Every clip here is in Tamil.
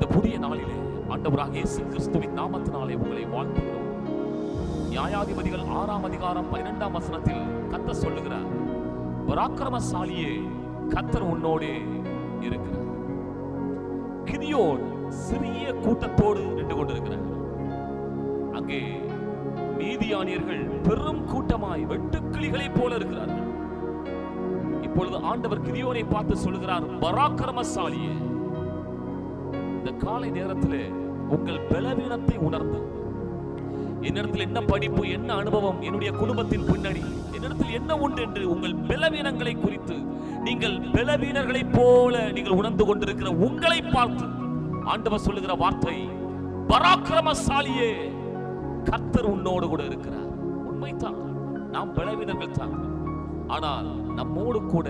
இந்த புதிய நாளிலே ஆண்டவராகிய இயேசு கிறிஸ்துவின் நாமத்தினாலே உங்களை வாழ்த்துகிறோம். நியாயாதிபதிகள் 6ஆம் அதிகாரம் 12ஆம் வசனத்தில் கர்த்தர் சொல்லுகிறார், பராக்கிரமசாலியே, கர்த்தர் உன்னோடே இருக்கிறார். கிதியோன் சிறிய கூட்டத்தோடு நின்று கொண்டிருக்கிறார். அங்கே மீதியானியர்கள் பெரும் கூட்டமாய் வெட்டுக்கிளிகளைப் போல இருக்கிறார்கள். இப்பொழுது ஆண்டவர் கிதியோனை பார்த்து சொல்லுகிறார், பராக்கிரமசாலியே, இந்த காலை நேரத்திலே உங்கள் பலவீனத்தை உணர்ந்து, என்னிடத்தில் என்ன படிப்பு, என்ன அனுபவம், என்னுடைய குடும்பத்தின் பின்னணி, என்னிடத்தில் என்ன உண்டு என்று உங்கள் பலவீனங்களை குறித்து நீங்கள் பலவீனர்களைப் போல நீங்கள் உணர்ந்து கொண்டிருக்கிற உங்களை பார்த்து ஆண்டவர் சொல்லுகிற வார்த்தை, பராக்கிரமசாலியே, கர்த்தர் உன்னோடு கூட இருக்கிறார். உண்மைதான், நாம் பலவீனர்கள் தான். ஆனால் நம்மோடு கூட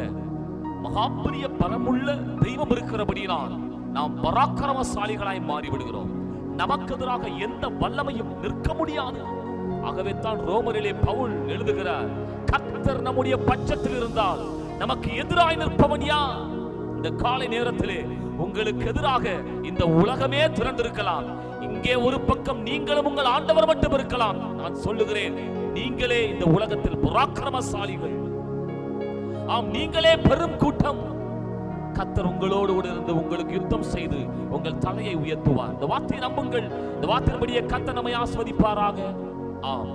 மகாபெரிய பலமுள்ள தெய்வம் இருக்கிறபடியால் நாம் பராக்கிரமசாலிகளாய் மாறிவிடுகிறோம். நமக்கு எதிராக எந்த வல்லமையும் நிற்க முடியாது. ஆகவே தான் ரோமரிலே பவுல் எழுதுகிறார், கர்த்தர் நம்முடைய பட்சத்தில் இருந்தால் நமக்கு எதிராய் நிற்பவன் யார்? இந்த காலை நேரத்திலே உங்களுக்கு எதிராக இந்த உலகமே திரண்டிருக்கலாம். இங்கே ஒரு பக்கம் நீங்களும் உங்கள் ஆண்டவர் மட்டும் இருக்கலாம். நான் சொல்லுகிறேன், நீங்களே இந்த உலகத்தில் பராக்கிரமசாலிகள். ஆம், நீங்களே பெரும் கூட்டம். கர்த்தர் உங்களோடு கூட இருந்து உங்களுக்கு யுத்தம் செய்து உங்கள் தலையை உயர்த்துவார். இந்த வார்த்தையை நம்புங்கள். இந்த வார்த்தையின்படியே கர்த்தர் நம்மை ஆசீர்வதிப்பாராக. ஆம்.